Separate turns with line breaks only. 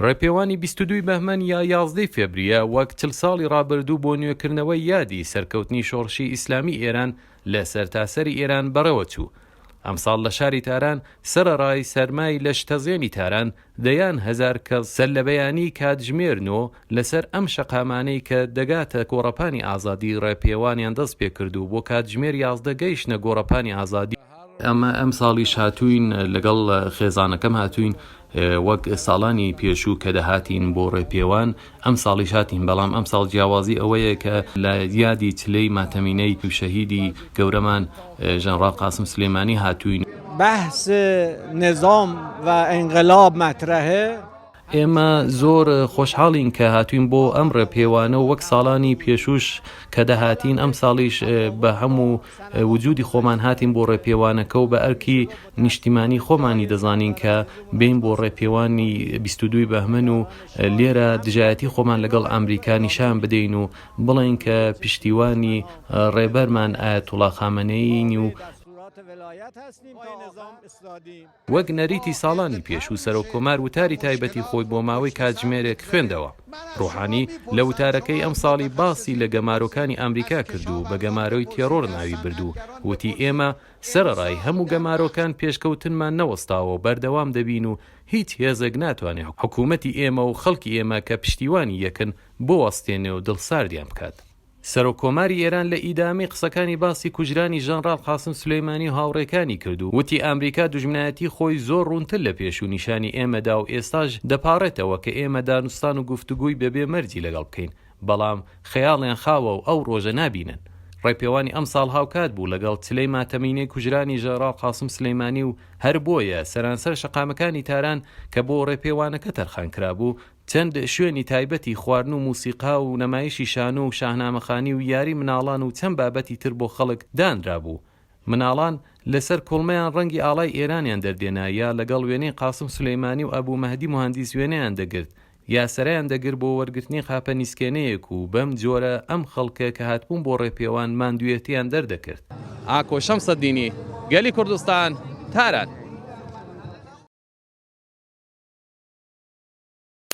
ڕێپێوانی 22 بەهمەن یا 11 فێبریە وەک 40 ساڵی ڕابردوو بۆ نوێکردنەوەی یادی سەرکەوتنی شۆڕشی ئیسلامی ئێران لە سەرتاسەری ئێران بەڕێوە چوو. ئەمساڵ لە شاری تاران سەرەڕای سەرمای لە شتەزێنی تاران دەیان هەزار کەس سەر لە بەیانی کاتژمێرنەوە لەسەر ئەم شەقامانەی کە دەگاتە گۆڕەپانی ئازادی ڕێپێوانیان دەست پێ کردو بۆ کاتژمێر 11 گەیشتنە گۆڕەپانی ئازادی. ئەم ساڵیش هاتوین لەگەڵ خێزانەکەم هاتوین وەک ساڵانی پێشوو کە دەهاتین بۆ ڕێپێوان ئەم ساڵیش هاتین، بەڵام ئەم ساڵ جیاوازی ئەوەیە کە لە یادی چلەی ماتەمینەی شەهیدی گەورەمان ژەنڕال قاسم سلێمانی هاتوین.
بەحث نظام و انقلاب مەطرحە.
ئێمە زۆر خۆشحاڵین کە هاتوین بۆ ئەم ڕێپێوانە و وەک ساڵانی پێشوش کە دەهاتین ئەم ساڵیش بە هەموو وجودی خۆمان هاتین بۆ ڕێپێوانەکە و بە ئەرکی نیشتیمانی خۆمانی دەزانین کە بین بۆ ڕێپێوانی 22 بەهمەن و لێرە دژایەتی خۆمان لەگەڵ ئەمریکا نیشان بدەین و بڵین کە پشتیوانی ڕێبەرمان ئایەتوڵا خامنەیی و وەک نەریتی ساڵانی پێشوو سەرۆکۆمار وتاری تایبەتی خۆی بۆ ماوەی کاتژمێرێک خوێندەوە. ڕوحانی لە وتارەکەی ئەم ساڵی باسی لە گەمارۆکانی ئەمریکا کردو بە گەمارۆی تێڕۆر ناوی بردو، وتی ئێمە سەرەڕای هەموو گەمارۆکان پێشکەوتنمان نەوەستاوە بەردەوام دەبین و هیچ هێزێک ناتوانێت حکوومەتی ئێمە و خەڵکی ئێمە کە پشتیوانی یەکن بۆ وەستێنێ و دڵساردیان بکات. سەرۆکۆماری ئێران لە ئیدامی قسەکانی باسی کوژرانی ژەنڕال قاسم سلێمانی و هاوڕێکانی کردو، وتی ئەمریکا دوژمنایەتی خۆی زۆر ڕوونتر لە پێش و نیشانی ئێمەدا و ئێستاش دەپارێتەوە کە ئێمە دانوستان و گفتوگوی بەبێ مەرجی لەگەڵ بکەین، بەڵام خەیاڵیان خاوە و ئەو ڕۆژە نابینن. ڕێپێوانی ئەم ساڵ هاوکات بوو لەگەڵ چلەی ماتەمینەی کوژرانی ژەنڕال قاسم سلێمانی و هەر بۆیە سەرانسەر شەقامەکانی تاران کە بۆ ڕێپێوانەکە تەرخان کرابوو چەند شوێنی تایبەتی خواردن و موسیقا و نەمایشی شانۆ و شاهنامەخانی و یاری مناڵان و چەند بابەتی تر بۆ خەڵک دانرا بوو. مناڵان لەسەر کۆڵمەیان ڕەنگی ئاڵای ئێرانیان دەردێنا یا لەگەڵ وێنەی قاسم سلێمانی و ئەبوو مەهدی موهەندیس وێنەیان دەگرت یا سەرایان دەگر بۆ وەرگرتنی خاپە نیسکێنەیەک و بەم جۆرە ئەم خەڵکە کە هاتبوون بۆ ڕێپێوان ماندوویەتیان دەردەکرد. ئاکۆ شەمسەدینی گەلی کوردستان تاران.